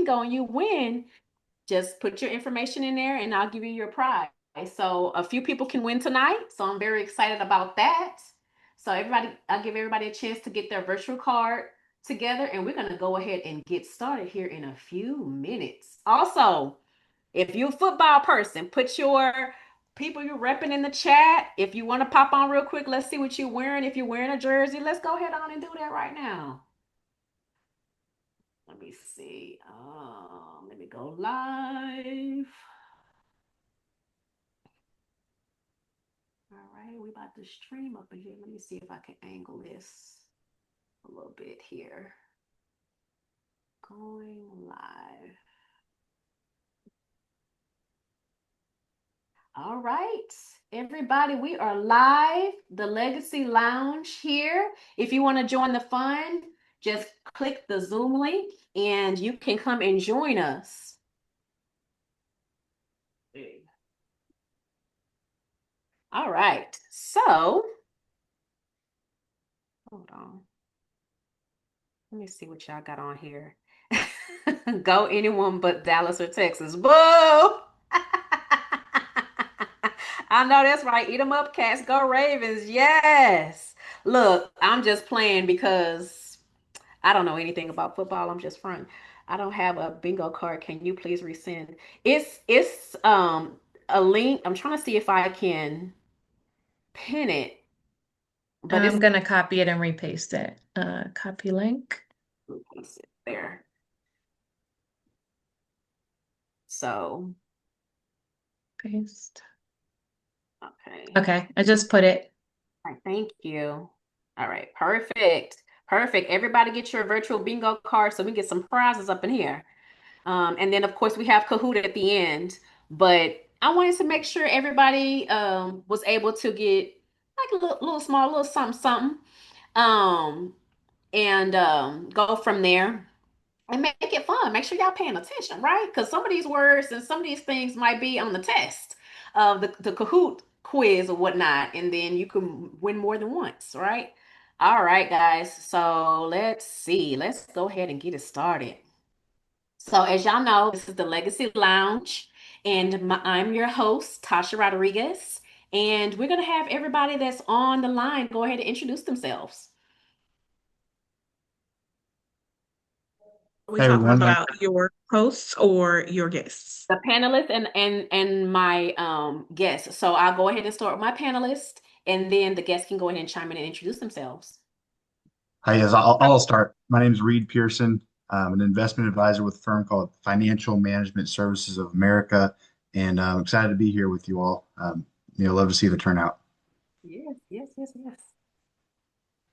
bingo and you win, just put your information in there and I'll give you your prize. So a few people can win tonight. So I'm very excited about that. So I'll give everybody a chance to get their virtual card together and we're going to go ahead and get started here in a few minutes. Also, if you're a football person, put your people you're repping in the chat. If you want to pop on real quick, let's see what you're wearing. If you're wearing a jersey, let's go ahead on and do that right now. Let me see. Let me go live. All right, we about to stream up in here. Let me see if I can angle this a little bit here. Going live. All right, everybody, we are live, the Legacy Lounge here. If you want to join the fun, just click the Zoom link and you can come and join us. All right, so hold on. Let me see what y'all got on here. Go anyone but Dallas or Texas. Boo! I know that's right. Eat them up, cats. Go Ravens. Yes. Look, I'm just playing because I don't know anything about football. I'm just fronting. I don't have a bingo card. Can you please resend? It's a link. I'm trying to see if I can pin it, but I'm it's gonna copy it and repaste it. Copy link. there. So, Paste. okay. Okay, I just put it. All right, thank you. All right, perfect. Perfect. Everybody get your virtual bingo card so we get some prizes up in here. And then of course we have Kahoot at the end. But I wanted to make sure everybody was able to get like a little small, little something, something. Um, and go from there and make it fun. Make sure y'all paying attention, right? Because some of these words and some of these things might be on the test of the Kahoot quiz or whatnot, and then you can win more than once, right? All right, guys. So let's see. Let's go ahead and get it started. So as y'all know, this is the Legacy Lounge, and I'm your host, Tasha Rodriguez, and we're gonna have everybody that's on the line go ahead and introduce themselves. Are we Hey talking everyone, about your hosts or your guests? The panelists and my guests. So I'll go ahead and start with my panelists, and then the guests can go ahead and chime in and introduce themselves. hi, yes, I'll start. My name is Reid Pierson. I'm an investment advisor with a firm called Financial Management Services of America, and I'm excited to be here with you all. Love to see the turnout. Yes, yes, yes, yes.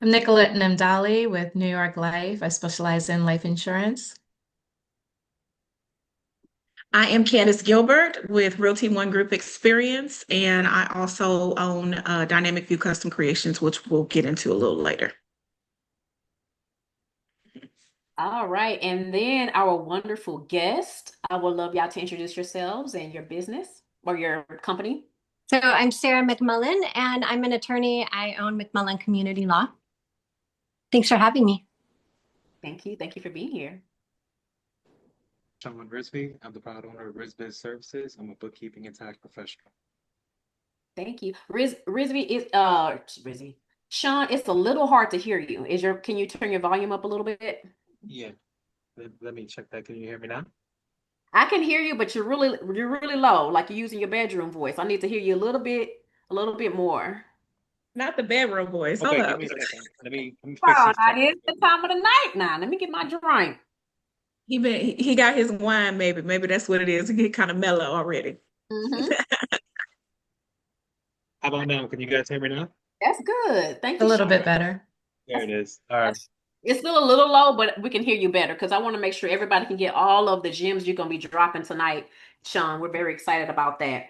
I'm Nicolette Nemdali with New York Life. I specialize in life insurance. I am Candace Gilbert with Realty One Group Experience, and I also own Dynamic View Custom Creations, which we'll get into a little later. All right, and then our wonderful guest. I would love y'all to introduce yourselves and your business or your company. So I'm Sarah McMullin, and I'm an attorney. I own McMullin Community Law. Thanks for having me. Thank you. Thank you for being here. Shann Rizvi. I'm the proud owner of RizBiz Services. I'm a bookkeeping and tax professional. Thank you. Rizvi is Rizvi. Shann, it's a little hard to hear you. Can you turn your volume up a little bit? Yeah. Let me check that. Can you hear me now? I can hear you, but you're really low, like you're using your bedroom voice. I need to hear you a little bit more. Not the bedroom voice. Okay, Hold give up. me a second. Let me fix Oh, this. now it's the time of the night now. Let me get my drink. He got his wine, maybe. Maybe that's what it is. He get kind of mellow already. Mm-hmm. How about now? Can you guys hear me now? That's good. Thank A you, little Shann. bit better. There it is. All right. It's still a little low, but we can hear you better because I want to make sure everybody can get all of the gems you're going to be dropping tonight, Shann. We're very excited about that.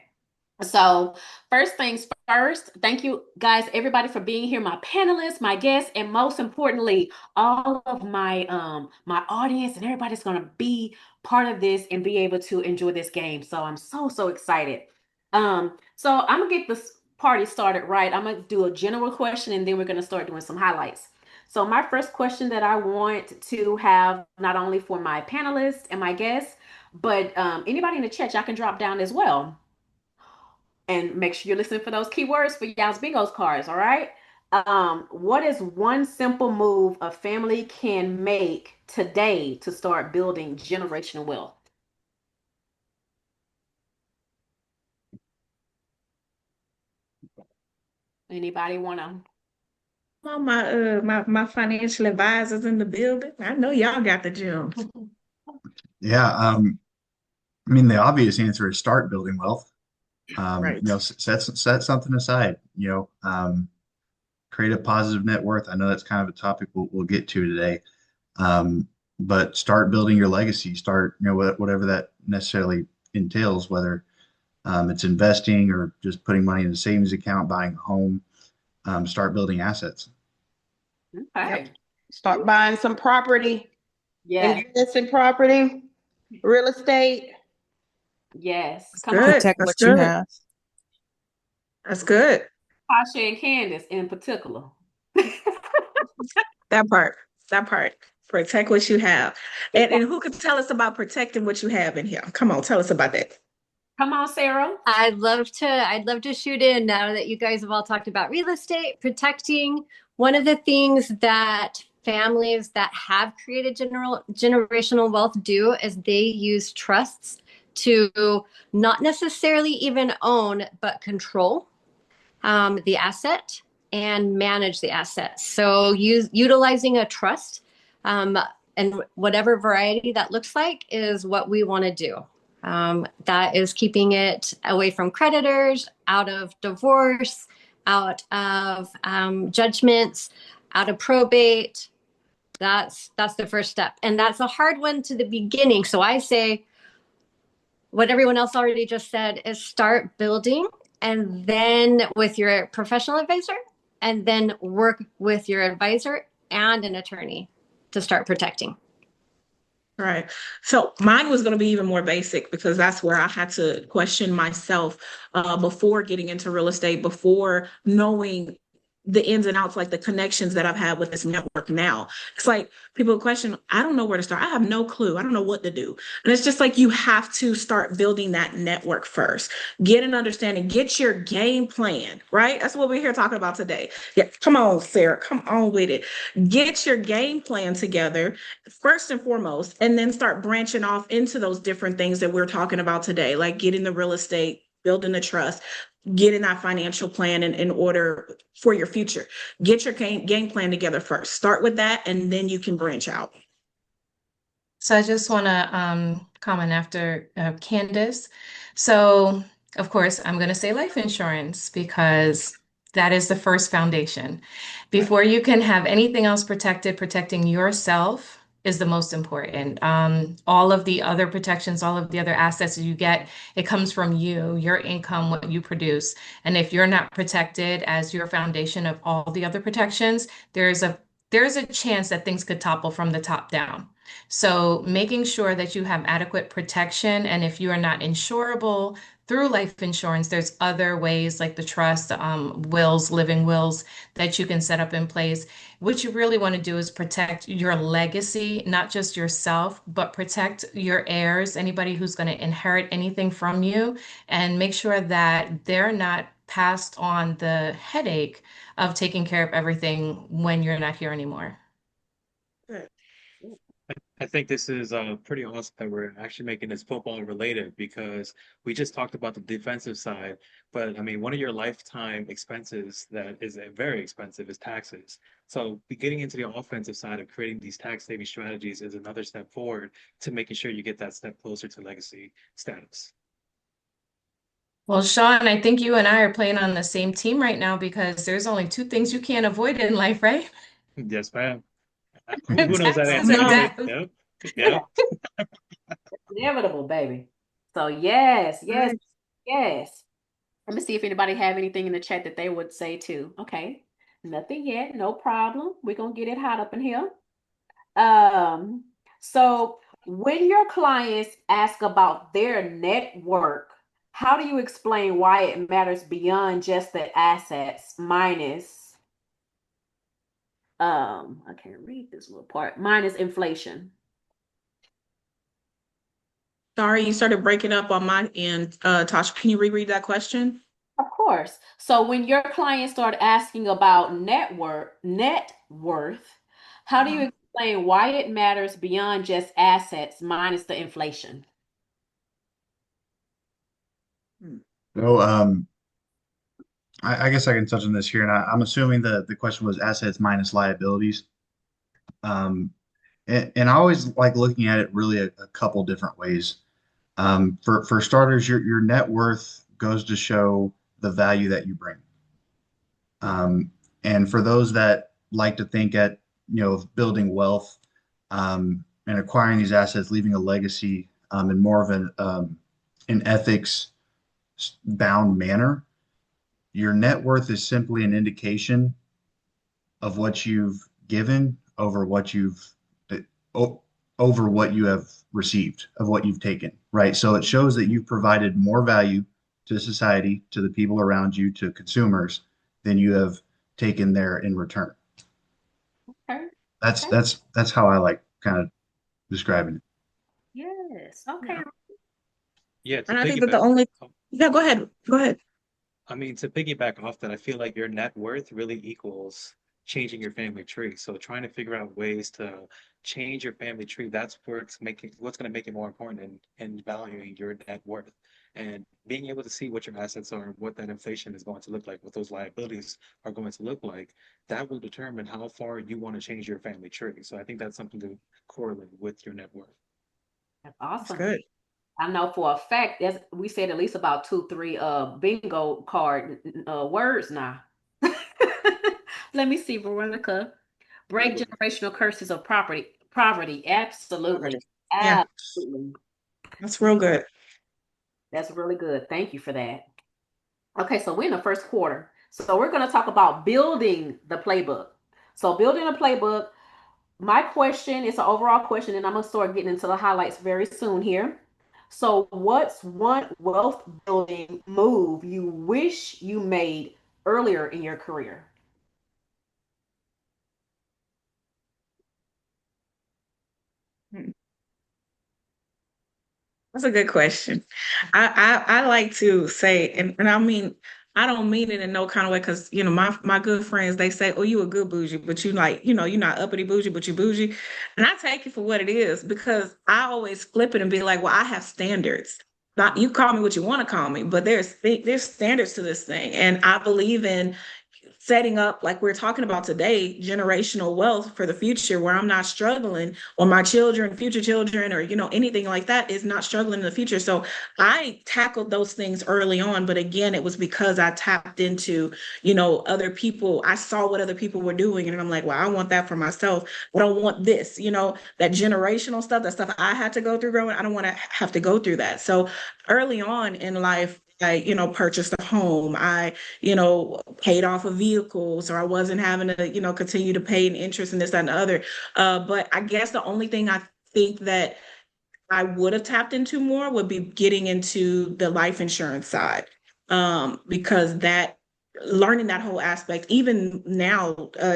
So, first things first, thank you guys, everybody, for being here, my panelists, my guests, and most importantly, all of my audience and everybody's gonna be part of this and be able to enjoy this game. So I'm so excited. So I'm gonna get this party started right. I'm gonna do a general question and then we're gonna start doing some highlights. So my first question that I want to have not only for my panelists and my guests, but anybody in the chat, y'all can drop down as well. And make sure you're listening for those keywords for y'all's bingos cards, all right? What is one simple move a family can make today to start building generational wealth? Anybody wanna? All my financial advisors in the building. I know y'all got the gems. Yeah. I mean, the obvious answer is start building wealth. Right. Set something aside, create a positive net worth. I know that's kind of a topic we'll get to today. But start building your legacy, start, whatever that necessarily entails, whether it's investing or just putting money in a savings account, buying a home, start building assets. Okay. Yep. Start buying some property, Yes. invest in property, real estate. Yes. That's Come good. on, Protect That's what you good. have. That's good. Tasha and Candace in particular. That part. That part. Protect what you have. And who could tell us about protecting what you have in here? Come on, tell us about that. Come on, Sarah. I'd love to shoot in now that you guys have all talked about real estate, protecting. One of the things that families that have created generational wealth do is they use trusts to not necessarily even own, but control the asset and manage the assets. So utilizing a trust and whatever variety that looks like is what we want to do. That is keeping it away from creditors, out of divorce, out of judgments, out of probate. That's the first step. And that's a hard one to the beginning. So I say what everyone else already just said is start building, and then with your professional advisor, and then work with your advisor and an attorney to start protecting. Right. So mine was going to be even more basic because that's where I had to question myself before getting into real estate, before knowing the ins and outs, like the connections that I've had with this network now. It's like people question, I don't know where to start. I have no clue. I don't know what to do. And it's just like you have to start building that network first. Get an understanding, get your game plan, right? That's what we're here talking about today. Yeah, come on, Sarah, come on with it. Get your game plan together first and foremost, and then start branching off into those different things that we're talking about today, like getting the real estate, building the trust, getting that financial plan in order for your future. Get your game plan together first. Start with that, and then you can branch out. So I just want to comment after Candace. So, of course, I'm going to say life insurance because that is the first foundation. Before you can have anything else protected, protecting yourself is the most important. All of the other protections, all of the other assets that you get, it comes from you, your income, what you produce. And if you're not protected as your foundation of all the other protections, there's a chance that things could topple from the top down. So making sure that you have adequate protection, and if you are not insurable through life insurance, there's other ways like the trust, wills, living wills that you can set up in place. What you really want to do is protect your legacy, not just yourself, but protect your heirs, anybody who's going to inherit anything from you, and make sure that they're not passed on the headache of taking care of everything when you're not here anymore. I think this is pretty awesome that we're actually making this football related because we just talked about the defensive side, but I mean, one of your lifetime expenses that is very expensive is taxes. So getting into the offensive side of creating these tax saving strategies is another step forward to making sure you get that step closer to legacy status. Well, Shann, I think you and I are playing on the same team right now because there's only two things you can't avoid in life, right? Yes, ma'am. Who knows that Taxes answer? and No. death. Yep. Yep. Inevitable, baby. So yes, yes, Right. yes. Let me see if anybody have anything in the chat that they would say too. Okay. Nothing yet, no problem. We're gonna get it hot up in here. Um, so when your clients ask about their network, how do you explain why it matters beyond just the assets minus I can't read this little part. Minus inflation. Sorry, you started breaking up on my end. Tasha, can you reread that question? Of course. So when your clients start asking about net worth, how do you explain why it matters beyond just assets minus the inflation? So, I guess I can touch on this here, and I'm assuming the question was assets minus liabilities. Um, and I always like looking at it really a couple different ways. For starters, your net worth goes to show the value that you bring. And for those that like to think of building wealth and acquiring these assets, leaving a legacy in more of an ethics bound manner, your net worth is simply an indication of what you've given over what you have received, of what you've taken, right? So it shows that you've provided more value to society, to the people around you, to consumers than you have taken there in return. Okay. That's how I like kind of describing it. Yes. Okay. Yeah, to And I think that the piggyback. only, yeah, go ahead. Go ahead. I mean, to piggyback off that, I feel like your net worth really equals changing your family tree. So trying to figure out ways to change your family tree, that's where what's going to make it more important in valuing your net worth. And being able to see what your assets are, what that inflation is going to look like, what those liabilities are going to look like, that will determine how far you want to change your family tree. So I think that's something to correlate with your net worth. That's That's awesome. good. I know for a fact we said at least about 2, 3 bingo card words now. Let me see, Veronica. Break generational curses of poverty. Absolutely. Yeah, Absolutely. that's real good. That's really good. Thank you for that. Okay, so we're in the first quarter. So we're going to talk about building the playbook. So building a playbook, my question is an overall question, and I'm going to start getting into the highlights very soon here. So what's one wealth building move you wish you made earlier in your career? Hmm. That's a good question. I like to say, and I mean, I don't mean it in no kind of way because my good friends they say, "Oh, you a good bougie," but you like you're not uppity bougie, but you bougie, and I take it for what it is because I always flip it and be like, "Well, I have standards. Not you call me what you want to call me, but there's standards to this thing, and I believe in." Setting up like we're talking about today generational wealth for the future where I'm not struggling or my children future children or anything like that is not struggling in the future. So I tackled those things early on, but again it was because I tapped into other people. I saw what other people were doing and I'm like, well, I want that for myself. I don't want this, that generational stuff, that stuff I had to go through growing. I don't want to have to go through that. So early on in life I purchased a home. I paid off of vehicles, or I wasn't having to, continue to pay an interest in this, that, and the other. But I guess the only thing I think that I would have tapped into more would be getting into the life insurance side. Because that learning that whole aspect, even now,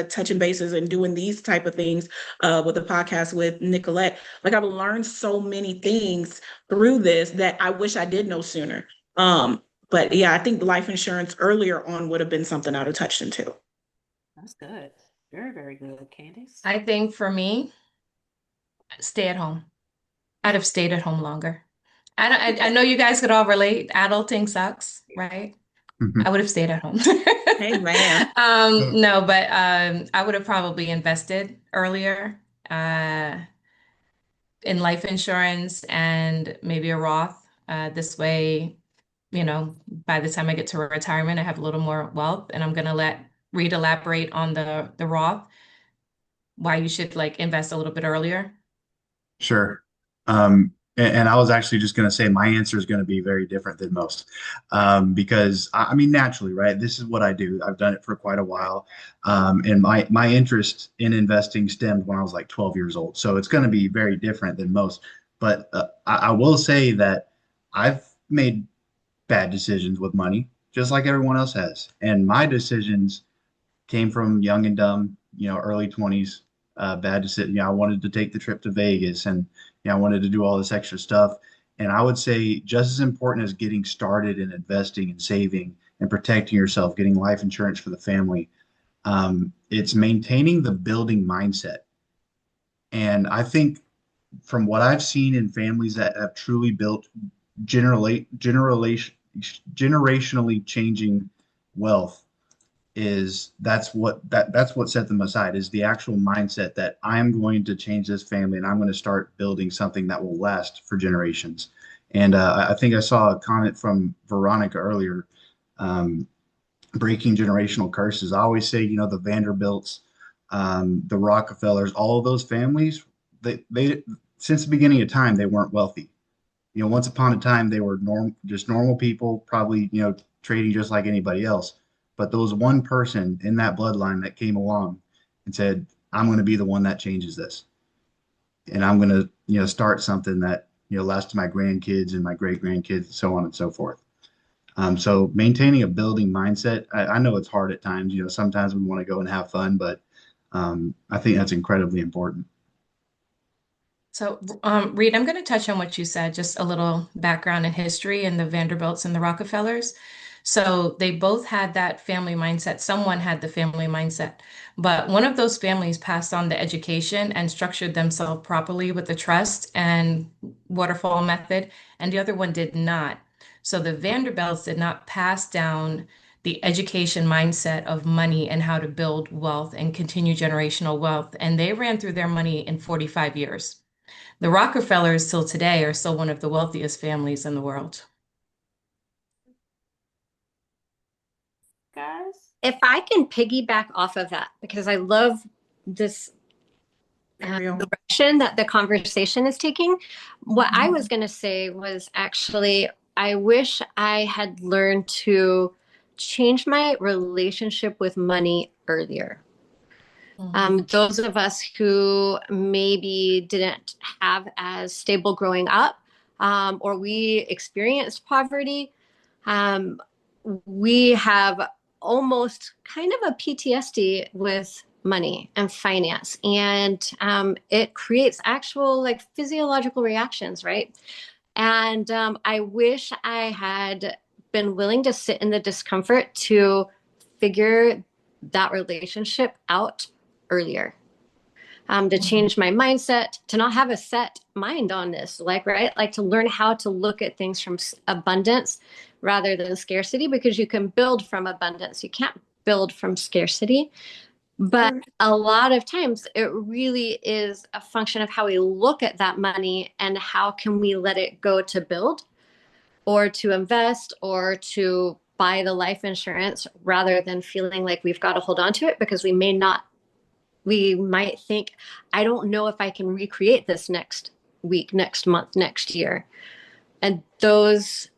touching bases and doing these type of things with the podcast with Nicolette, like I've learned so many things through this that I wish I did know sooner. But yeah, I think life insurance earlier on would have been something I'd have touched into. That's good. Very, very good, Candace. I think for me, stay at home. I'd have stayed at home longer. I know you guys could all relate. Adulting sucks, right? I would have stayed at home. Hey, man. No, but I would have probably invested earlier in life insurance and maybe a Roth. This way, by the time I get to retirement, I have a little more wealth, and I'm gonna let Reid elaborate on the Roth, why you should like invest a little bit earlier. Sure. And I was actually just going to say my answer is going to be very different than most, because I mean, naturally, right? This is what I do. I've done it for quite a while. And my interest in investing stemmed when I was like 12 years old. So it's going to be very different than most. But I will say that I've made bad decisions with money, just like everyone else has. And my decisions came from young and dumb, early 20s, bad decision. I wanted to take the trip to Vegas, and I wanted to do all this extra stuff. And I would say just as important as getting started in investing and saving and protecting yourself, getting life insurance for the family, it's maintaining the building mindset. And I think from what I've seen in families that have truly built generationally changing wealth, is that's what set them aside, is the actual mindset that I'm going to change this family and I'm going to start building something that will last for generations. And I think I saw a comment from Veronica earlier, um, breaking generational curses. I always say, the Vanderbilts, the Rockefellers, all of those families, they since the beginning of time, they weren't wealthy. Once upon a time, they were just normal people, probably, trading just like anybody else. But there was one person in that bloodline that came along and said, I'm going to be the one that changes this. And I'm going to, start something that, lasts to my grandkids and my great grandkids, so on and so forth. So maintaining a building mindset, I know it's hard at times. Sometimes we want to go and have fun, but I think that's incredibly important. So, Reid, I'm going to touch on what you said, just a little background and history in the Vanderbilts and the Rockefellers. So they both had that family mindset. Someone had the family mindset, but one of those families passed on the education and structured themselves properly with the trust and waterfall method, and the other one did not. So the Vanderbilts did not pass down the education mindset of money and how to build wealth and continue generational wealth, and they ran through their money in 45 years. The Rockefellers till today are still one of the wealthiest families in the world. Guys. If I can piggyback off of that, because I love this direction that the conversation is taking. What I was going to say was actually, I wish I had learned to change my relationship with money earlier. Those of us who maybe didn't have as stable growing up, or we experienced poverty, we have almost kind of a PTSD with money and finance, and it creates actual like physiological reactions, right? And I wish I had been willing to sit in the discomfort to figure that relationship out earlier. To change my mindset, to not have a set mind on this, right? Like to learn how to look at things from abundance rather than scarcity, because you can build from abundance. You can't build from scarcity. But a lot of times it really is a function of how we look at that money and how can we let it go to build or to invest or to buy the life insurance, rather than feeling like we've got to hold on to it because we might think, I don't know if I can recreate this next week, next month, next year. And those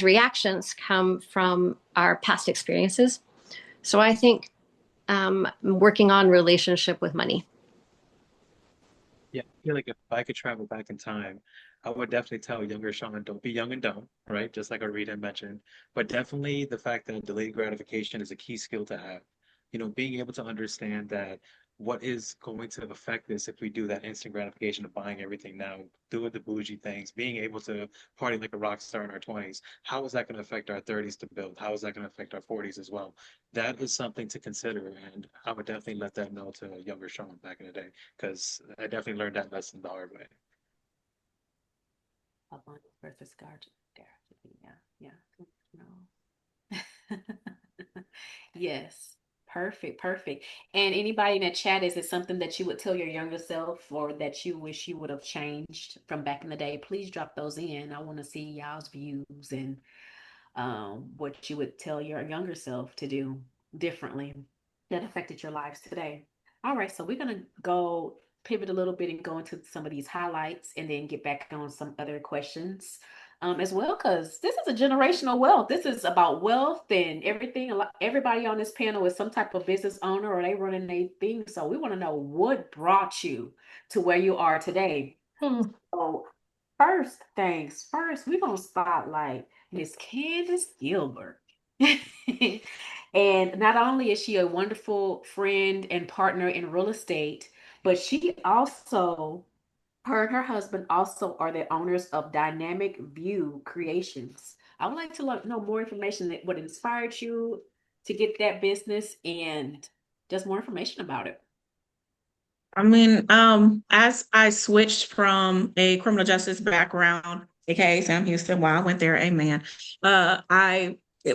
reactions come from our past experiences. So I think working on relationship with money. Yeah, I feel like if I could travel back in time, I would definitely tell younger Sean, don't be young and dumb, right? Just like Arita mentioned. But definitely the fact that delayed gratification is a key skill to have. Being able to understand that what is going to affect this if we do that instant gratification of buying everything now, doing the bougie things, being able to party like a rock star in our 20s. How is that going to affect our 30s to build? How is that going to affect our 40s as well? That is something to consider. And I would definitely let that know to younger Sean back in the day, because I definitely learned that lesson the hard way. Abundance versus scarcity. Yeah. No. Yes. Perfect. And anybody in the chat, is it something that you would tell your younger self or that you wish you would have changed from back in the day? Please drop those in. I want to see y'all's views and what you would tell your younger self to do differently that affected your lives today. All right, so we're gonna go pivot a little bit and go into some of these highlights and then get back on some other questions as well, because this is a generational wealth. This is about wealth and everything. Everybody on this panel is some type of business owner or they running a thing. So we want to know what brought you to where you are today. So first things first, we're gonna spotlight Miss Candace Gilbert. And not only is she a wonderful friend and partner in real estate, but her and her husband also are the owners of Dynamic View Creations. I would like to know more information that what inspired you to get that business and just more information about it. I mean, as I switched from a criminal justice background, aka Sam Houston, while I went there, amen.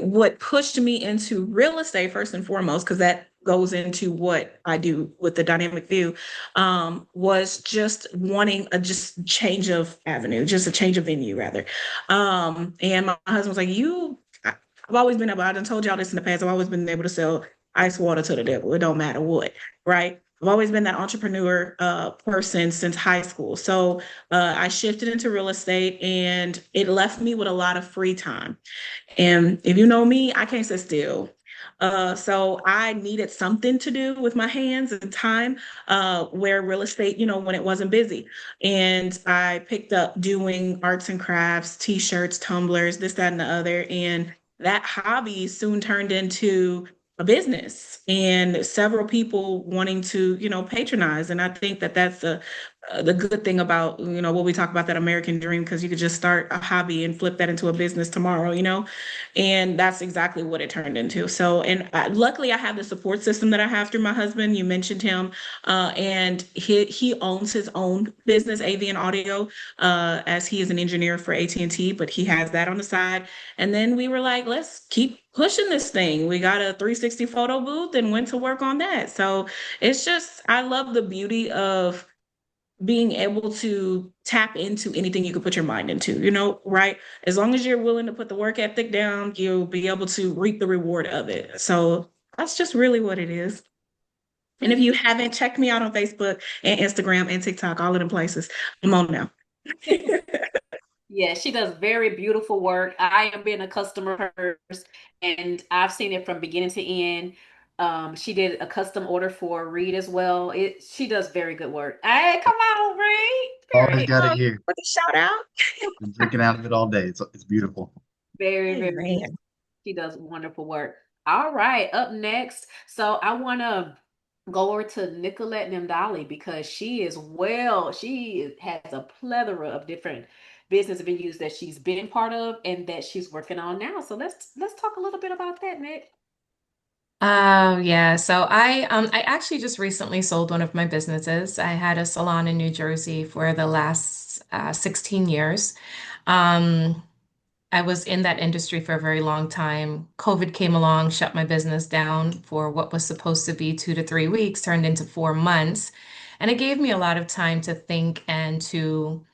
What pushed me into real estate first and foremost, because that goes into what I do with the dynamic view, was just wanting a just change of avenue, just a change of venue rather. And my husband was like, I've always been able, I done told y'all this in the past, I've always been able to sell ice water to the devil. It don't matter what, right? I've always been that entrepreneur person since high school. So I shifted into real estate and it left me with a lot of free time. And if you know me, I can't sit still. So I needed something to do with my hands and time where real estate, when it wasn't busy. And I picked up doing arts and crafts, t-shirts, tumblers, this, that, and the other. And that hobby soon turned into a business and several people wanting to, patronize. And I think that that's the good thing about, what we talk about, that American dream, because you could just start a hobby and flip that into a business tomorrow, and that's exactly what it turned into. So, and luckily I have the support system that I have through my husband. You mentioned him, and he owns his own business, AV and audio, as he is an engineer for AT&T, but he has that on the side. And then we were like, let's keep pushing this thing. We got a 360 photo booth and went to work on that. So it's just, I love the beauty of being able to tap into anything you can put your mind into, right? As long as you're willing to put the work ethic down, you'll be able to reap the reward of it. So that's just really what it is. And if you haven't, checked me out on Facebook and Instagram and TikTok, all of them places. I'm on now. Yeah, she does very beautiful work. I am being a customer of hers, and I've seen it from beginning to end. She did a custom order for Reid as well. She does very good work. Hey, come on, Reid. Always Very, got it here. With a shout out. Been drinking out of it all day. It's beautiful. very, Hey, very. man. She does wonderful work. All right, up next. So I want to go over to Nicolette Nemdali because she has a plethora of different business venues that she's been part of and that she's working on now. So let's talk a little bit about that, Nick. Yeah, so I actually just recently sold one of my businesses. I had a salon in New Jersey for the last 16 years. Um, I was in that industry for a very long time. COVID came along, shut my business down for what was supposed to be 2 to 3 weeks, turned into 4 months. And it gave me a lot of time to think and to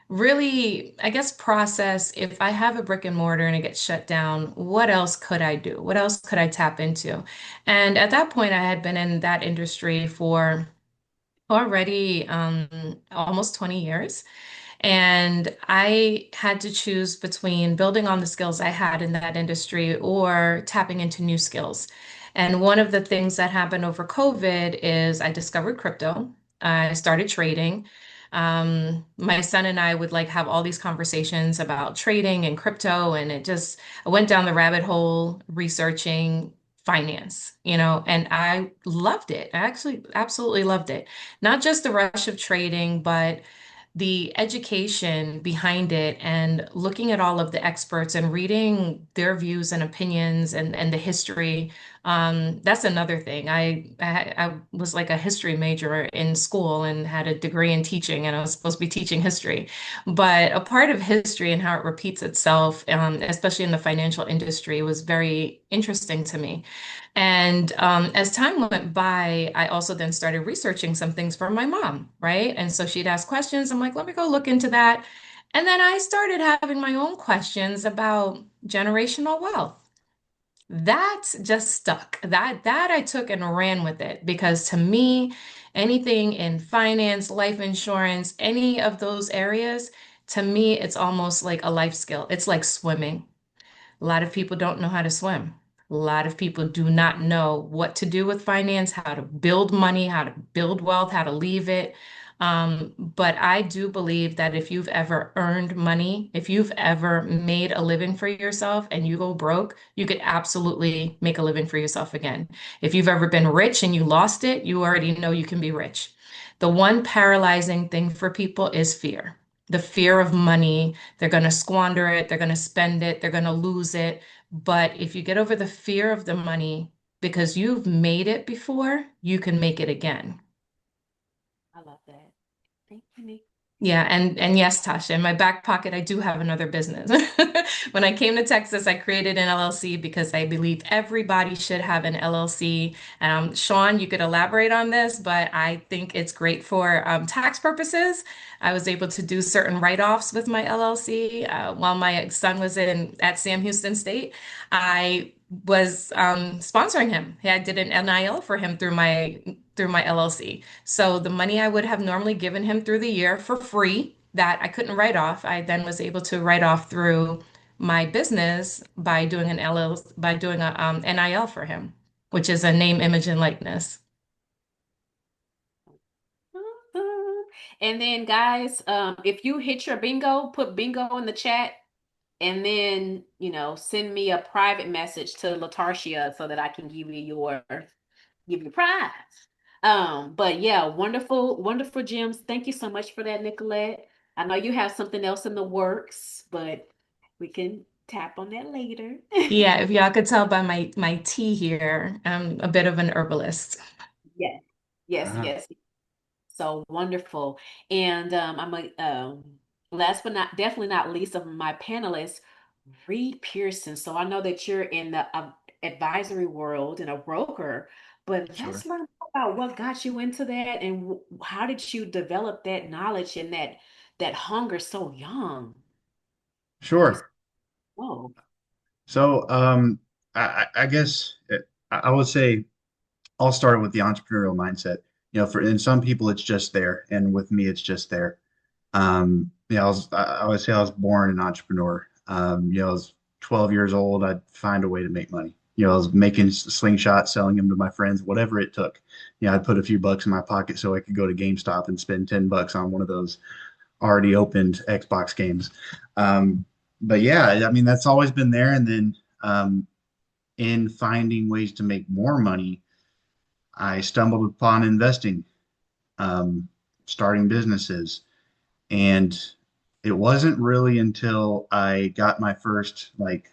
really, I guess, process if I have a brick and mortar and it gets shut down, what else could I do? What else could I tap into? And at that point, I had been in that industry for already almost 20 years. And I had to choose between building on the skills I had in that industry or tapping into new skills. And one of the things that happened over COVID is I discovered crypto. I started trading. My son and I would like have all these conversations about trading and crypto, and I went down the rabbit hole researching finance, and I loved it. I actually absolutely loved it. Not just the rush of trading, but the education behind it and looking at all of the experts and reading their views and opinions and the history. That's another thing. I was like a history major in school and had a degree in teaching, and I was supposed to be teaching history. But a part of history and how it repeats itself, especially in the financial industry, was very interesting to me. And as time went by, I also then started researching some things for my mom, right? And so she'd ask questions. I'm like, let me go look into that. And then I started having my own questions about generational wealth. That just stuck. That I took and ran with it because to me, anything in finance, life insurance, any of those areas, to me, it's almost like a life skill. It's like swimming. A lot of people don't know how to swim. A lot of people do not know what to do with finance, how to build money, how to build wealth, how to leave it. But I do believe that if you've ever earned money, if you've ever made a living for yourself and you go broke, you could absolutely make a living for yourself again. If you've ever been rich and you lost it, you already know you can be rich. The one paralyzing thing for people is fear. The fear of money. They're going to squander it, they're going to spend it, they're going to lose it. But if you get over the fear of the money, because you've made it before, you can make it again. I love that. Thank you, Nick. Yeah, and yes, Tasha, in my back pocket, I do have another business. When I came to Texas, I created an LLC because I believe everybody should have an LLC. Shann, you could elaborate on this, but I think it's great for tax purposes. I was able to do certain write-offs with my LLC while my son was in at Sam Houston State. I was sponsoring him. I did an NIL for him through my LLC. So the money I would have normally given him through the year for free that I couldn't write off, I then was able to write off through my business by doing an LLC, by doing a NIL for him, which is a name, image, and likeness. Awesome. And then, guys, if you hit your bingo, put bingo in the chat, and then send me a private message to Latarcia so that I can give you prize. But yeah, wonderful, wonderful gems. Thank you so much for that, Nicolette. I know you have something else in the works, but we can tap on that later. Yeah, if y'all could tell by my tea here, I'm a bit of an herbalist. Yes, yes, Uh-huh. yes. So wonderful. And last but not definitely not least of my panelists, Reid Pierson. So I know that you're in the advisory world and a broker, but let's Sure. learn about what got you into that and how did you develop that knowledge and that hunger so young? Just Sure. oh, So, I guess I would say I'll start with the entrepreneurial mindset. For in some people it's just there, and with me it's just there. I would say I was born an entrepreneur. I was 12 years old. I'd find a way to make money. I was making slingshots, selling them to my friends, whatever it took. I'd put a few bucks in my pocket so I could go to GameStop and spend 10 bucks on one of those already opened Xbox games. But yeah, I mean, that's always been there. And then in finding ways to make more money, I stumbled upon investing, um, starting businesses. And it wasn't really until I got my first like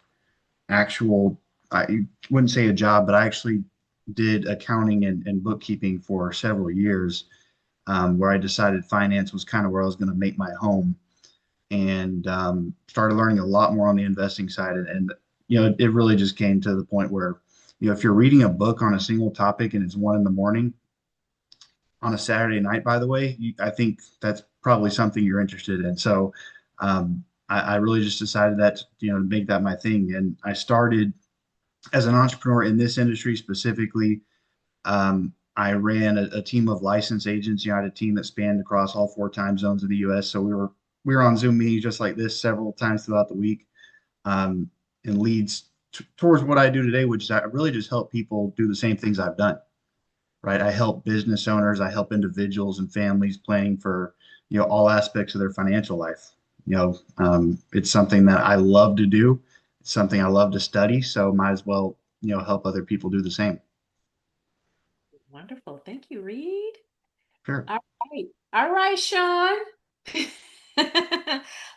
actual, I wouldn't say a job, but I actually did accounting and bookkeeping for several years, where I decided finance was kind of where I was going to make my home, and started learning a lot more on the investing side. It really just came to the point where, if you're reading a book on a single topic and it's 1 in the morning on a Saturday night, by the way, I think that's probably something you're interested in. So I really just decided that, to make that my thing. And I started as an entrepreneur in this industry specifically. I ran a team of licensed agents. I had a team that spanned across all 4 time zones of the U.S. So we were on Zoom meetings just like this several times throughout the week, um, and leads towards what I do today, which is I really just help people do the same things I've done. Right? I help business owners, I help individuals and families planning for all aspects of their financial life. It's something that I love to do. It's something I love to study. So might as well help other people do the same. wonderful. Thank you, Reid. Sure. All right. All right, Shann.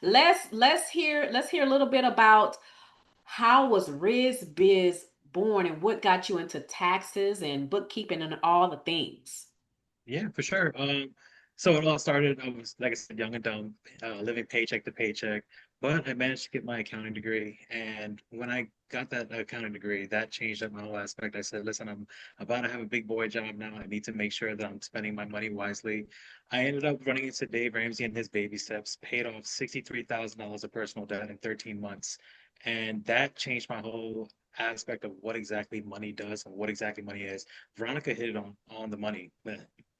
Let's hear a little bit about how was RizBiz born and what got you into taxes and bookkeeping and all the things? Yeah, for sure. So it all started, I was, like I said, young and dumb, living paycheck to paycheck, but I managed to get my accounting degree. And when I got that accounting degree, that changed up my whole aspect. I said, listen, I'm about to have a big boy job now. I need to make sure that I'm spending my money wisely. I ended up running into Dave Ramsey and his baby steps, paid off $63,000 of personal debt in 13 months. And that changed my whole aspect of what exactly money does and what exactly money is. Veronica hit it on the money,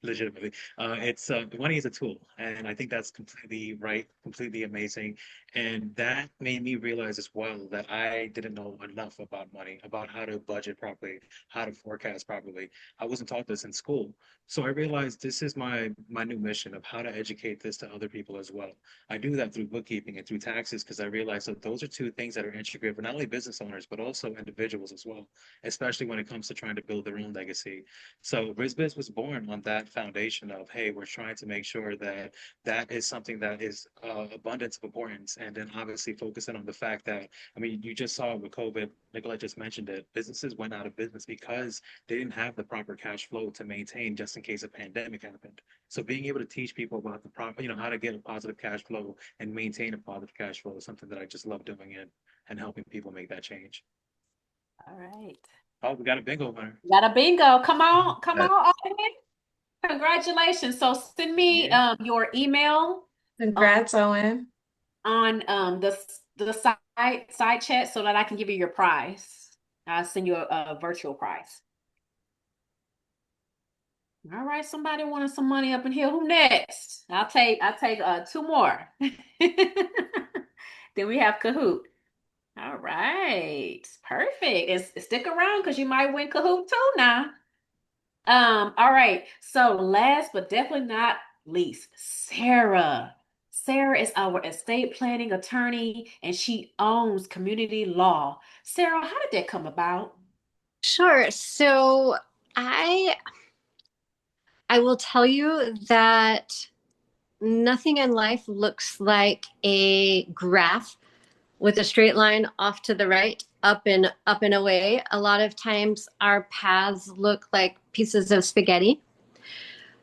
legitimately. It's money is a tool, and I think that's completely right, completely amazing. And that made me realize as well that I didn't know enough about money, about how to budget properly, how to forecast properly. I wasn't taught this in school. So I realized this is my new mission of how to educate this to other people as well. I do that through bookkeeping and through taxes because I realized that those are two things that are intricate for not only business owners but also individuals as well, especially when it comes to trying to build their own legacy. So RizBiz was born on that foundation of, hey, we're trying to make sure that that is something that is abundance of importance, and then obviously focusing on the fact that, I mean, you just saw with COVID, Nicolette just mentioned it, businesses went out of business because they didn't have the proper cash flow to maintain just in case a pandemic happened. So being able to teach people about the proper, how to get a positive cash flow and maintain a positive cash flow is something that I just love doing and helping people make that change. All right. Oh, we got a bingo winner. Got a bingo. Come on, come That- on, Owen. Congratulations. So send me Yeah. your email Congrats, Owen. on the side chat so that I can give you your prize. I'll send you a virtual prize. All right, somebody wanted some money up in here. Who next? I'll take two more. Then we have Kahoot. All right, perfect. And stick around because you might win Kahoot too now. All right. So last but definitely not least, Sarah. Sarah is our estate planning attorney and she owns community law. Sarah, how did that come about? Sure. So I I will tell you that nothing in life looks like a graph with a straight line off to the right, up and away. A lot of times our paths look like pieces of spaghetti.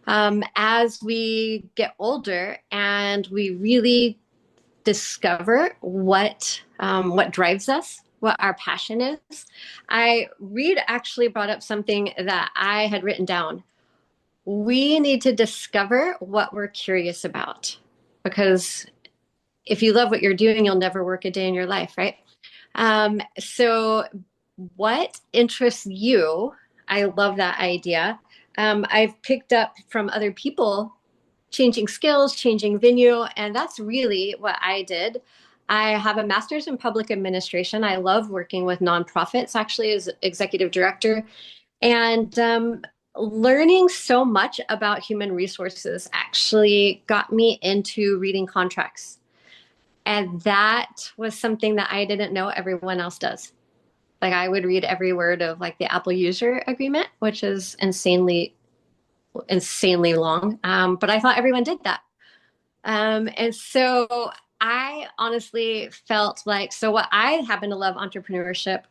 As we get older and we really discover what drives us, what our passion is. Reid actually brought up something that I had written down. We need to discover what we're curious about, because if you love what you're doing, you'll never work a day in your life, right? So what interests you? I love that idea. I've picked up from other people changing skills, changing venue, and that's really what I did. I have a master's in public administration. I love working with nonprofits, actually, as executive director, and learning so much about human resources actually got me into reading contracts. And that was something that I didn't know everyone else does. Like I would read every word of like the Apple user agreement, which is insanely long. But I thought everyone did that. And so I honestly felt like, so what I happen to love entrepreneurship.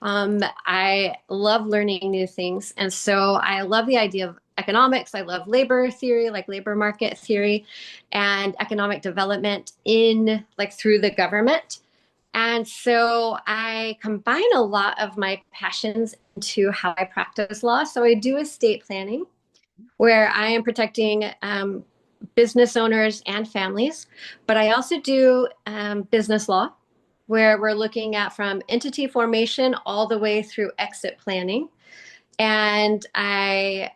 I love learning new things. And so I love the idea of economics. I love labor theory, like labor market theory and economic development in like through the government. And so I combine a lot of my passions into how I practice law. So I do estate planning, where I am protecting business owners and families, but I also do business law, where we're looking at from entity formation all the way through exit planning. And I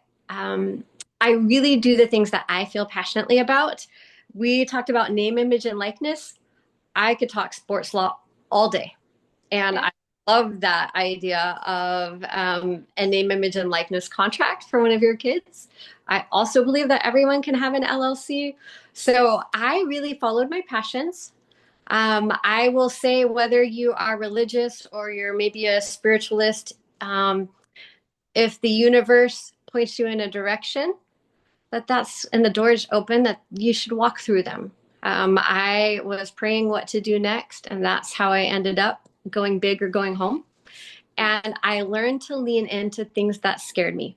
really do the things that I feel passionately about. We talked about name, image, and likeness. I could talk sports law all day. And I love that idea of a name, image, and likeness contract for one of your kids. I also believe that everyone can have an LLC. So I really followed my passions. I will say, whether you are religious or you're maybe a spiritualist, if the universe points you in a direction, that's and the doors open, that you should walk through them. I was praying what to do next, and that's how I ended up going big or going home. And I learned to lean into things that scared me.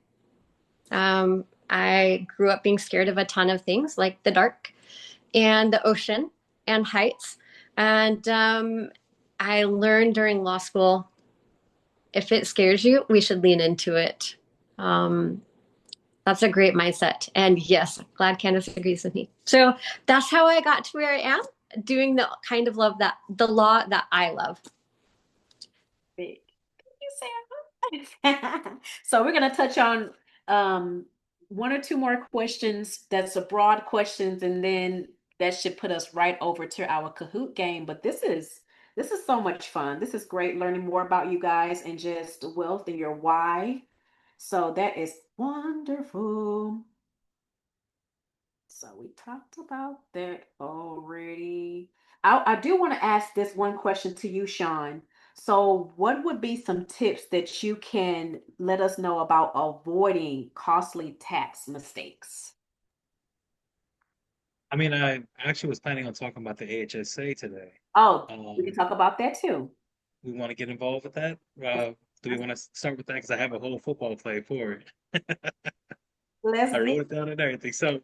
I grew up being scared of a ton of things like the dark and the ocean and heights. And I learned during law school, if it scares you, we should lean into it. That's a great mindset. And yes, glad Candace agrees with me. So that's how I got to where I am, doing the kind of the law that I love. Thank you, Sarah. So we're gonna touch on one or two more questions. That's a broad questions, and then that should put us right over to our Kahoot game. But this is so much fun. This is great learning more about you guys and just wealth and your why. So that is wonderful. So we talked about that already. I do want to ask this one question to you, Shann. So, what would be some tips that you can let us know about avoiding costly tax mistakes? I mean, I actually was planning on talking about the AHSA today. Oh, we can Um, talk about that too. we want to get involved with that. Do we want to start with that? Because I have a whole football play for it. Let's I do. wrote it down and everything. So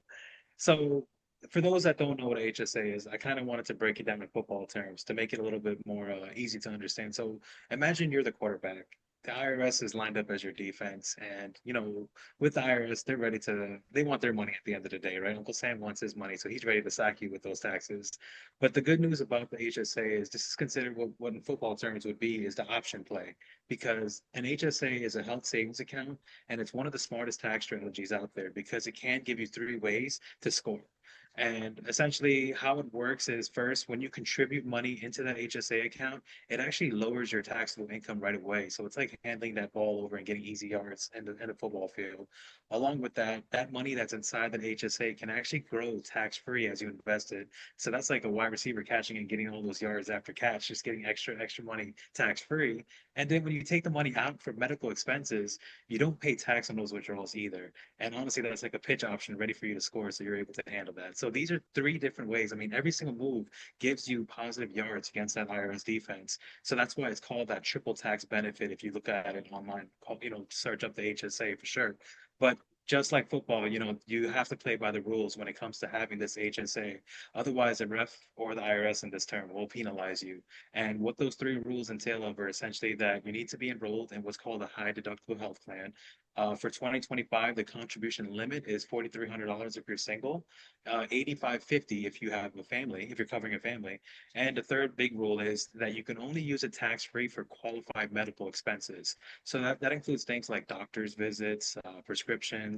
for those that don't know what HSA is, I kind of wanted to break it down in football terms to make it a little bit more easy to understand. So imagine you're the quarterback. The IRS is lined up as your defense, and with the IRS, they want their money at the end of the day, right? Uncle Sam wants his money, so he's ready to sack you with those taxes. But the good news about the HSA is this is considered what in football terms would be is the option play, because an HSA is a health savings account, and it's one of the smartest tax strategies out there because it can give you three ways to score. And essentially, how it works is first, when you contribute money into that HSA account, it actually lowers your taxable income right away. So it's like handling that ball over and getting easy yards in the football field. Along with that, that money that's inside that HSA can actually grow tax free as you invest it. So that's like a wide receiver catching and getting all those yards after catch, just getting extra money tax free. And then when you take the money out for medical expenses, you don't pay tax on those withdrawals either. And honestly, that's like a pitch option ready for you to score, so you're able to handle that. So these are three different ways. I mean, every single move gives you positive yards against that IRS defense. So that's why it's called that triple tax benefit. If you look at it online, search up the HSA for sure. But just like football, you have to play by the rules when it comes to having this HSA. Otherwise, the ref or the IRS in this term will penalize you. And what those three rules entail are essentially that you need to be enrolled in what's called a high deductible health plan. For 2025, the contribution limit is $4,300 if you're single, 8,550 if you have a family, if you're covering a family. And the third big rule is that you can only use it tax-free for qualified medical expenses. So that includes things like doctor's visits, prescriptions,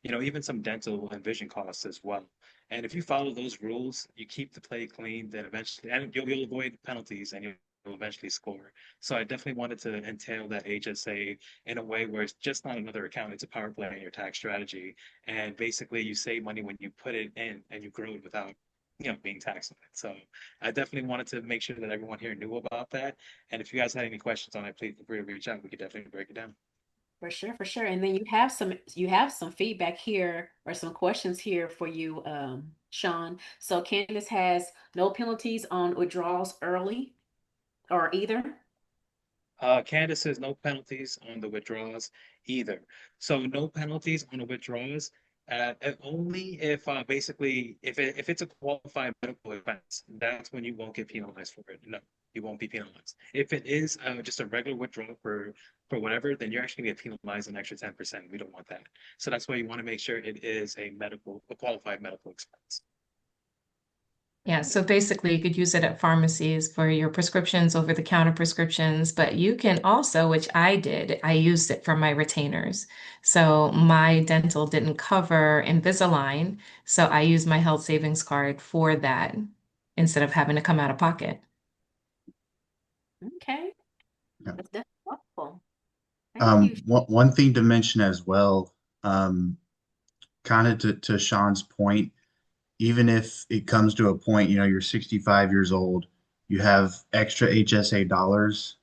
even some dental and vision costs as well. And if you follow those rules, you keep the play clean, then eventually, and you'll avoid penalties and you'll eventually score. So I definitely wanted to entail that HSA in a way where it's just not another account, it's a power play in your tax strategy. And basically you save money when you put it in and you grow it without being taxed on it. So I definitely wanted to make sure that everyone here knew about that. And if you guys had any questions on it, please feel free to reach out. We could definitely break it down. For sure, for sure. And then you have some feedback here or some questions here for you, Shann. So Candace has no penalties on withdrawals early or either. Candace says no penalties on the withdrawals either. So no penalties on the withdrawals. Only if basically if it's a qualified medical expense, that's when you won't get penalized for it. No, you won't be penalized. If it is just a regular withdrawal for whatever, then you're actually going to get penalized an extra 10%. We don't want that. So that's why you want to make sure it is a qualified medical expense. Yeah, so basically you could use it at pharmacies for your prescriptions, over-the-counter prescriptions, but you can also, which I did, I used it for my retainers. So my dental didn't cover Invisalign, so I used my health savings card for that instead of having to come out of pocket. Okay, Yeah. that's definitely helpful. Thank you. One thing to mention as well, kind of to Shann's point, even if it comes to a point, you're 65 years old, you have extra HSA dollars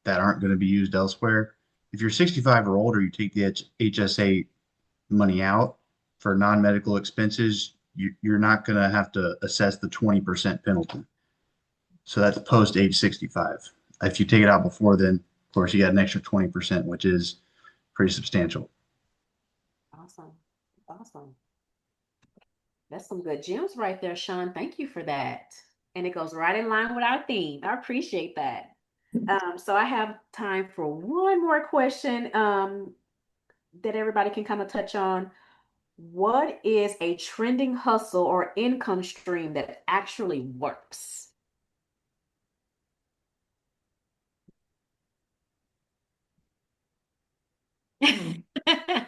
that aren't going to be used elsewhere. If you're 65 or older, you take the HSA money out for non-medical expenses, you're not going to have to assess the 20% penalty. So that's post age 65. If you take it out before then, of course, you got an extra 20%, which is pretty substantial. Awesome. Awesome. That's some good gems right there, Shann. Thank you for that. And it goes right in line with our theme. I appreciate that. So I have time for one more question that everybody can kind of touch on. What is a trending hustle or income stream that actually works?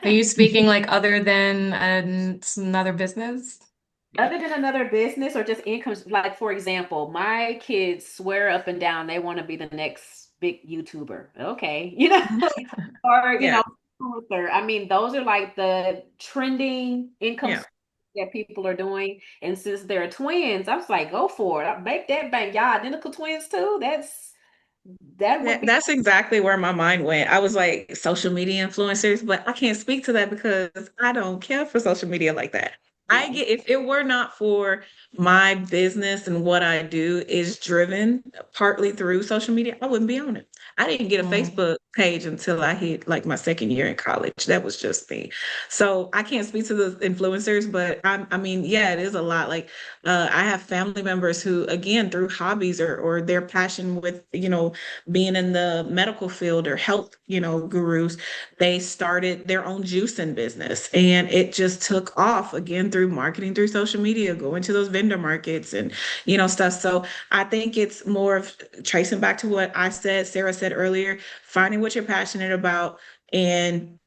Are you speaking like other than another business? Other than another business or just income, like for example, my kids swear up and down they want to be the next big YouTuber. Okay, or Yeah, influencer. I mean, those are like the trending income yeah. streams that people are doing. And since they're twins, I was like, go for it. Make that bank. Y'all identical twins too. That would be That's exactly where my mind went. I was like, social media influencers, but I can't speak to that because I don't care for social media like that. I yeah. get if it were not for my business and what I do is driven partly through social media, I wouldn't be on it. I didn't get a Mm. Facebook page until I hit like my second year in college. That was just me. So I can't speak to the influencers, but I mean, yeah, it is a lot. Like I have family members who, again, through hobbies or their passion with, being in the medical field or health, gurus, they started their own juicing business and it just took off again through marketing through social media, going to those vendor markets and, stuff. So I think it's more of tracing back to what Sarah said earlier, finding what you're passionate about. And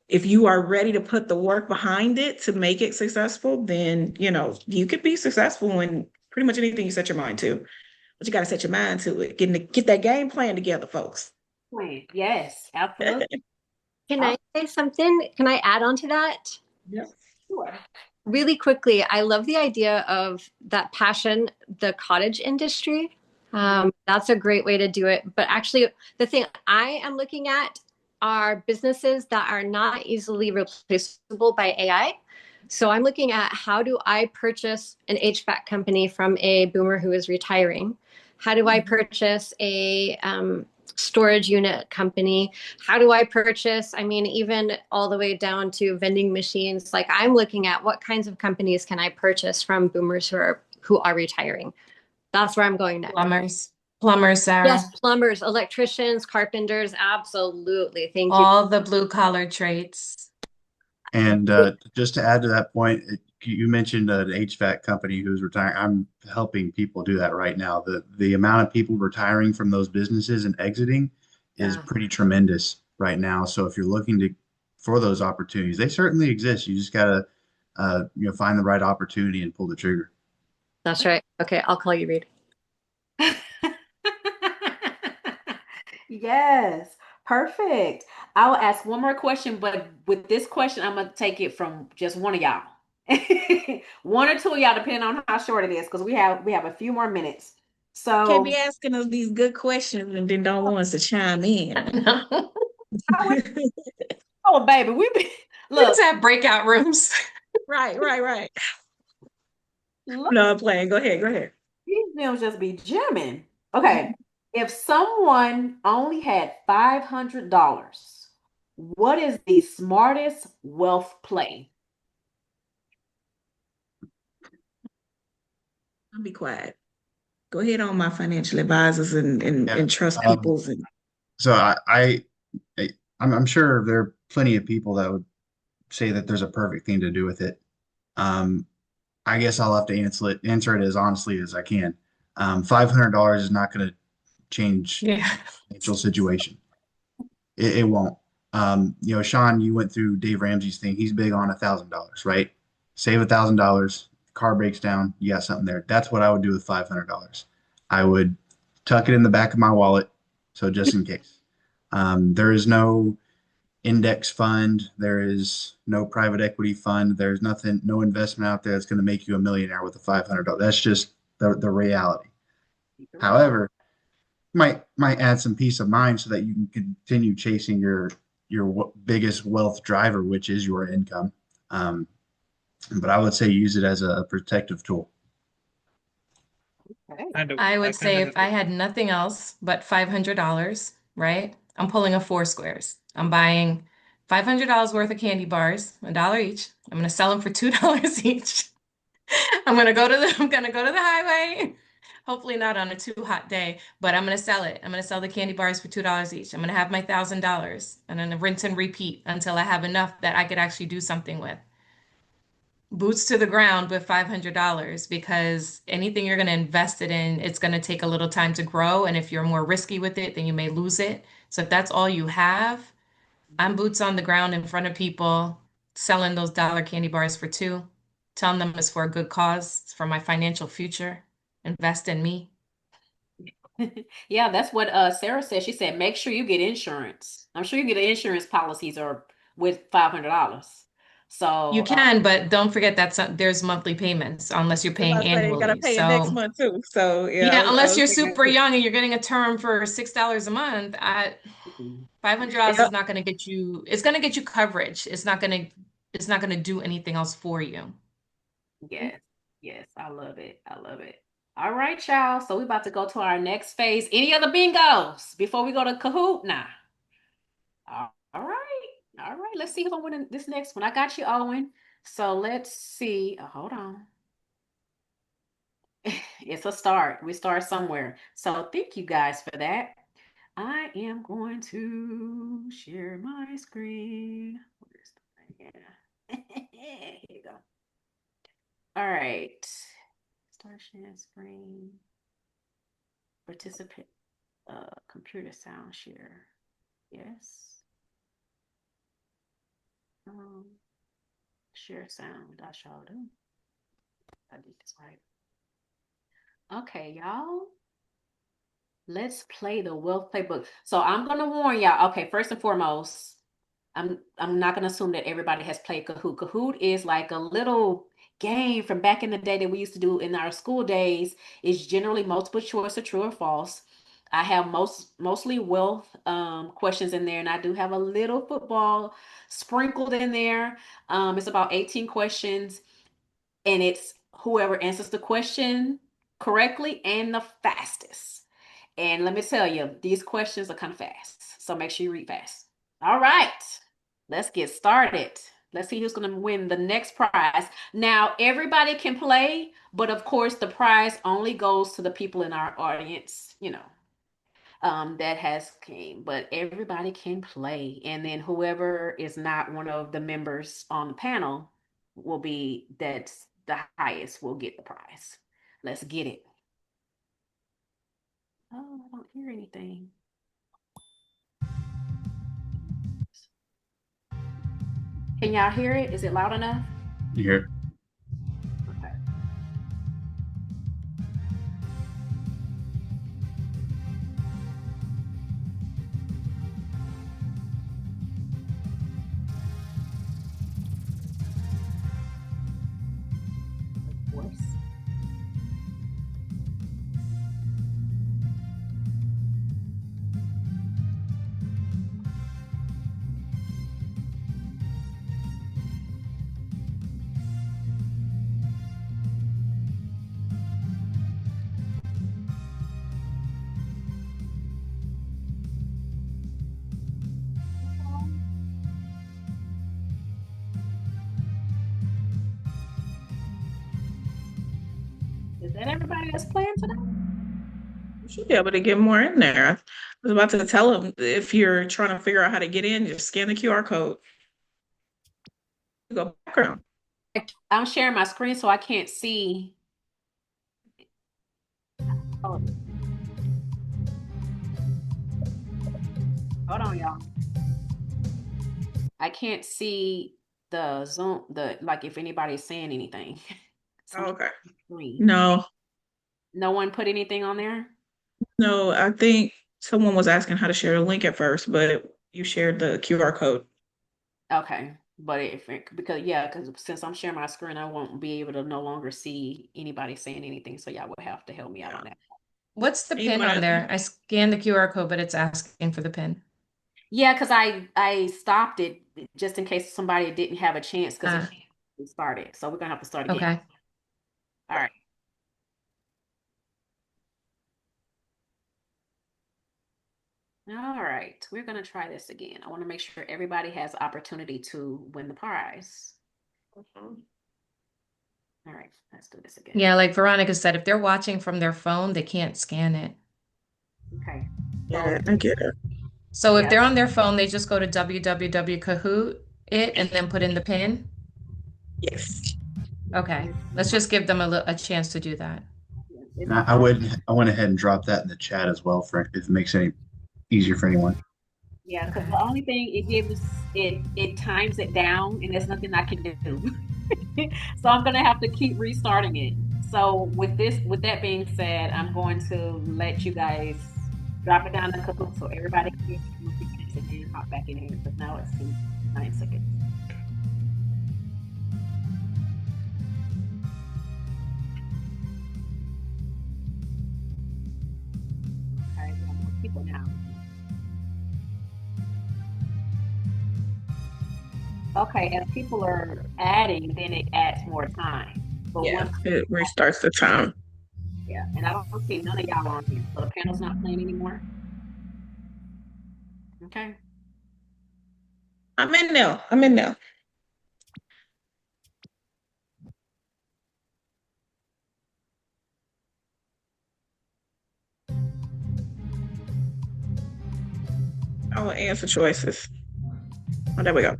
if you are ready to put the work behind it to make it successful, then, you could be successful in pretty much anything you set your mind to. But you got to set your mind to it. Get that game plan together, folks. Twin. Yes, absolutely. Can Oh, I say something? Can I add on to that? Yeah. sure. Really quickly, I love the idea of that passion, the cottage industry. That's a great way to do it. But actually, the thing I am looking at are businesses that are not easily replaceable by AI. So I'm looking at how do I purchase an HVAC company from a boomer who is retiring? How do I purchase a storage unit company? How do I purchase? I mean, even all the way down to vending machines. Like I'm looking at what kinds of companies can I purchase from boomers who are retiring. That's where I'm going next. Plumbers. Plumbers, Yes, Sarah. plumbers, electricians, carpenters, absolutely. Thank you. All the blue collar trades. And just to add to that point, you mentioned an HVAC company who's retiring. I'm helping people do that right now. The amount of people retiring from those businesses and exiting is Yeah, pretty tremendous right now. So if you're looking to for those opportunities, they certainly exist. You just gotta find the right opportunity and pull the trigger. that's right. Okay, I'll call you, Reid. Yes, perfect. I'll ask one more question, but with this question, I'm gonna take it from just one of y'all. One or two of y'all, depending on how short it is, because we have a few more minutes. Can't So, be asking us these good questions and then don't want us to chime in. oh baby, we be Let's look, have breakout rooms. Right, right, right. look, No, I'm playing. Go ahead, go ahead. these films just be jamming. Okay, if someone only had $500, what is the smartest wealth play? I'll be quiet. Go ahead on my financial advisors and, and, Yeah. and trust Um, peoples and so I'm sure there are plenty of people that would say that there's a perfect thing to do with it. Um, I guess I'll have to answer it as honestly as I can. $500 is not going to change Yeah. financial situation. It won't. Sean, you went through Dave Ramsey's thing. He's big on $1,000, right? Save $1,000. Car breaks down. You got something there. That's what I would do with $500. I would tuck it in the back of my wallet, so just in case. There is no index fund. There is no private equity fund. There's nothing, no investment out there that's going to make you a millionaire with a $500. That's just the reality. However, might add some peace of mind so that you can continue chasing your biggest wealth driver, which is your income. Um, but I would say use it as a protective tool. Okay. I I would kind say of if have I the had nothing else but $500, right? I'm pulling a four squares. I'm buying $500 worth of candy bars, a dollar each. I'm gonna sell them for $2 each. I'm gonna go to the highway. Hopefully not on a too hot day, but I'm gonna sell it. I'm gonna sell the candy bars for $2 each. I'm gonna have my $1,000 and then rinse and repeat until I have enough that I could actually do something with. Boots to the ground with $500 because anything you're going to invest it in, it's going to take a little time to grow. And if you're more risky with it, then you may lose it. So if that's all you have, I'm boots on the ground in front of people, selling those dollar candy bars for two, telling them it's for a good cause, it's for my financial future. Invest in me. Yeah, that's what Sarah said. She said, make sure you get insurance. I'm sure you get insurance policies or with $500. So You can, but don't forget that there's monthly payments unless you're I was paying about to say you gotta annually. pay it next So month too. So yeah, yeah, I unless was you're thinking super young and you're getting a term for $6 a month, $500 Yep. is not going to get you, it's going to get you coverage. It's not going to do anything else for you. yes, yes, I love it. I love it. All right, y'all. So we're about to go to our next phase. Any other bingos before we go to Kahoot now? All right. All right. Let's see who's gonna win this next one. I got you, Owen. So let's see. Hold on. It's a start. We start somewhere. So thank you guys for that. I am going to share my screen. Where's the yeah. Here you go. All right. Start sharing screen. Participant computer sound share. Yes. Um, share sound. I shall do. I did this right. Okay, y'all. Let's play the Wealth Playbook. So I'm gonna warn y'all. Okay, first and foremost, I'm not gonna assume that everybody has played Kahoot. Kahoot is like a little game from back in the day that we used to do in our school days. It's generally multiple choice or true or false. I have mostly wealth questions in there, and I do have a little football sprinkled in there. It's about 18 questions, and it's whoever answers the question correctly and the fastest. And let me tell you, these questions are kind of fast. So make sure you read fast. All right, let's get started. Let's see who's going to win the next prize. Now, everybody can play, but of course, the prize only goes to the people in our audience, that has came. But everybody can play. And then whoever is not one of the members on the panel that's the highest will get the prize. Let's get it. Oh, I don't hear anything. Can y'all hear it? Is it loud enough? You hear it? Okay. Of course. Is that everybody that's playing today? You should be able to get more in there. I was about to tell them if you're trying to figure out how to get in, just scan the QR code. Go background. I'm sharing my screen so I can't see. Oh, hold on, y'all. I can't see the Zoom, like if anybody's saying anything. So Okay. screen. No, No one put anything on there? no, I think someone was asking how to share the link at first, but you shared the QR code. Okay. But because since I'm sharing my screen, I won't be able to no longer see anybody saying anything. So y'all will have to help me out on that. What's the You pin on wanna- there? I scanned the QR code, but it's asking for the pin. Yeah, because I stopped it just in case somebody didn't have a chance because it started. So we're gonna have to start again. Okay. All right. All right, we're gonna try this again. I want to make sure everybody has opportunity to win the prize. All right, let's do this again. Yeah, like Veronica said, if they're watching from their phone, they can't scan it. Okay. Yeah, I get it. So if Yeah. they're on their phone, they just go to www.kahoot it and then put in the pin. Yes. Okay, let's just give them a chance to do that. And I went ahead and dropped that in the chat as well for if it makes any easier for anyone. Yeah, because Okay. the only thing it gives it times it down, and there's nothing I can do. So I'm gonna have to keep restarting it. So with that being said, I'm going to let you guys drop it down in Kahoot so everybody can hear from a few minutes and then hop back in here because now it's been 9 seconds. Okay, we have more people now. Okay, as people are adding, then it adds more time. But Yeah, once, it restarts the time. yeah, and I don't see none of y'all on here, so the panel's not playing anymore. Okay. I'm in now. I'm in now. I will answer choices. Oh, there we go.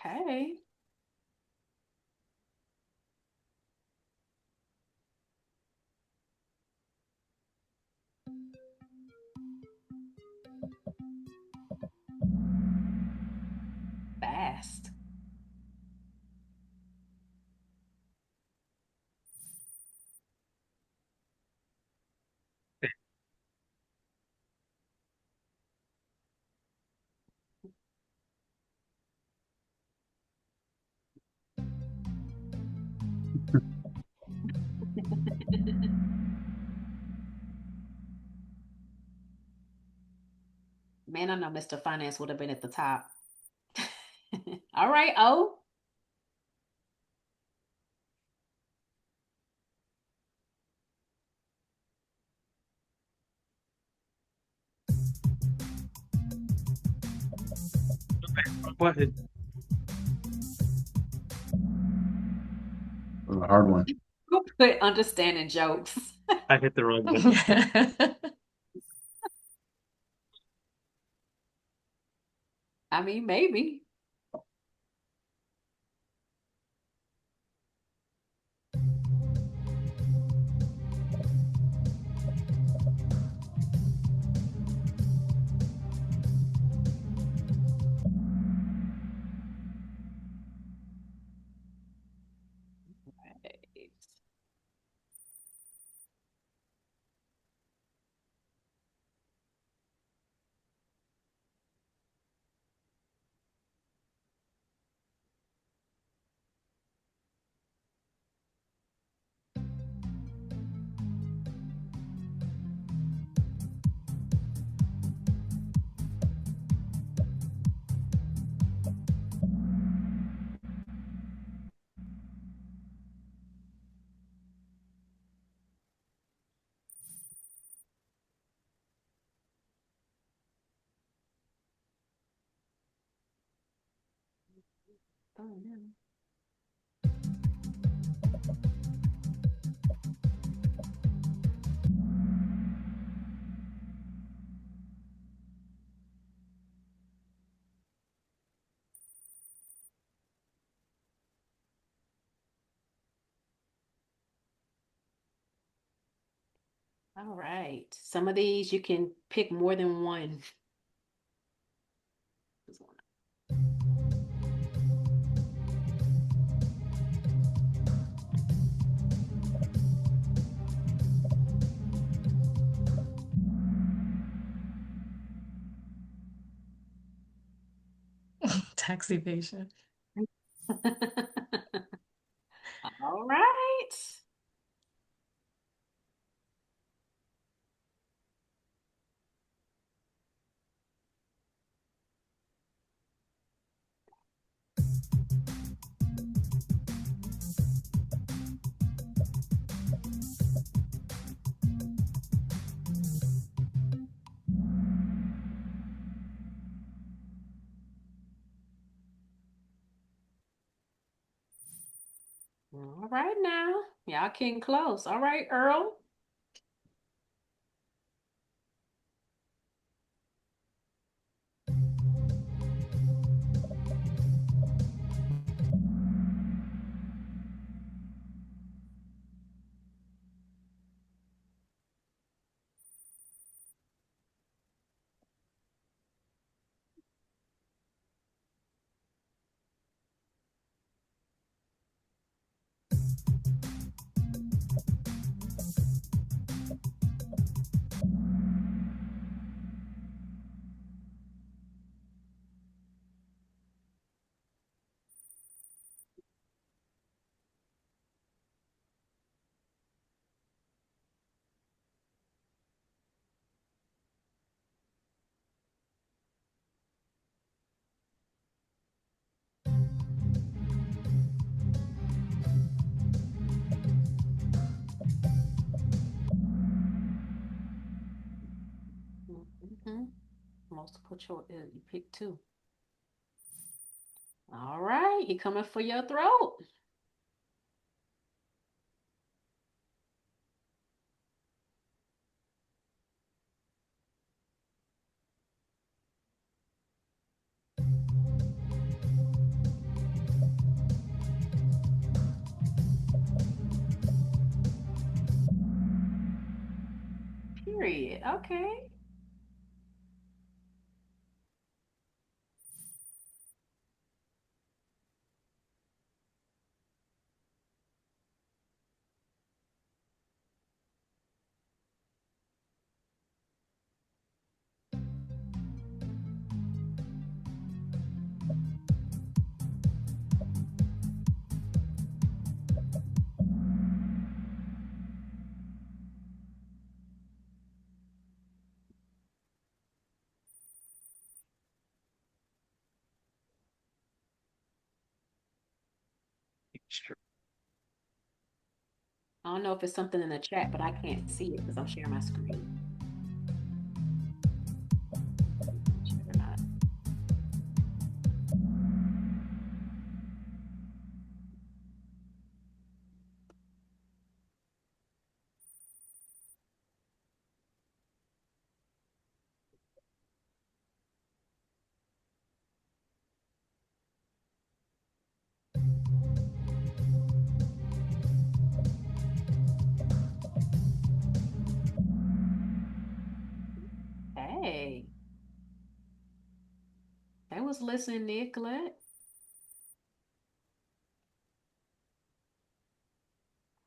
Okay. Fast. Man, I know Mr. Finance would have been at the top. All right, oh. What? A hard one. Who put understanding jokes? I hit the wrong button. I mean, maybe. Right. Oh, no. All right. Some of these you can pick more than one. Tax evasion. All right. All right now. Y'all getting close. All right, Earl. Mm-hmm. Multiple choice. You pick two. All right, he coming for your throat. Period. Okay. I don't know if it's something in the chat, but I can't see it because I'm sharing my screen. Share or not. Hey, they was listening, Nicolette.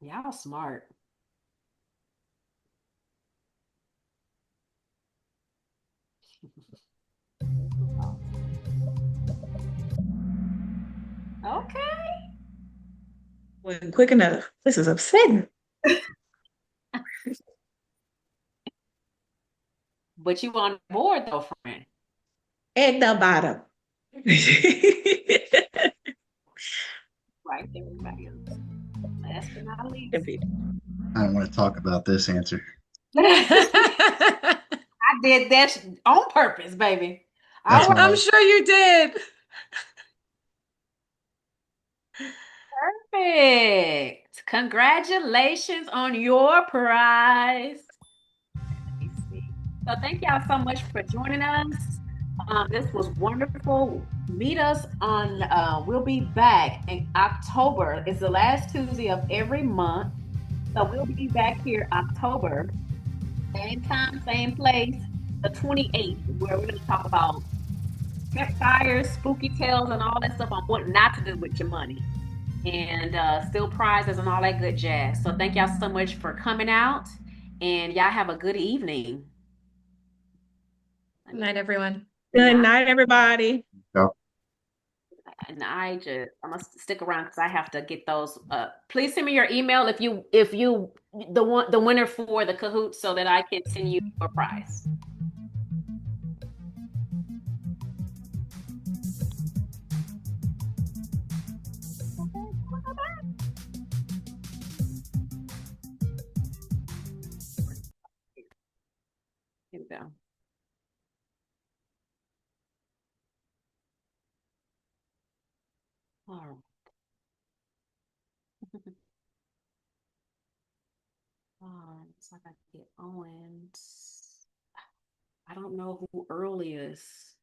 Y'all smart. Okay. Wasn't quick enough. This is upsetting. But you on board though, friend. At the bottom. Right there, everybody else. Last but not least. I don't want to talk about this answer. I did that on purpose, baby. That's All right. why. I'm sure you did. Perfect. Congratulations on your prize. Let me see. So thank y'all so much for joining us. This was wonderful. Meet us on, we'll be back in October. It's the last Tuesday of every month. So we'll be back here October, same time, same place, the 28th, where we're going to talk about campfires, spooky tales, and all that stuff on what not to do with your money. And still prizes and all that good jazz. So thank y'all so much for coming out. And y'all have a good evening. Good night, everyone. Good night, everybody. So, And I'm gonna stick around because I have to get those. Please send me your email if you the winner for the Kahoot so that I can send you a prize. Here we go. All right. Looks like I get Owens. I don't know who Earl is.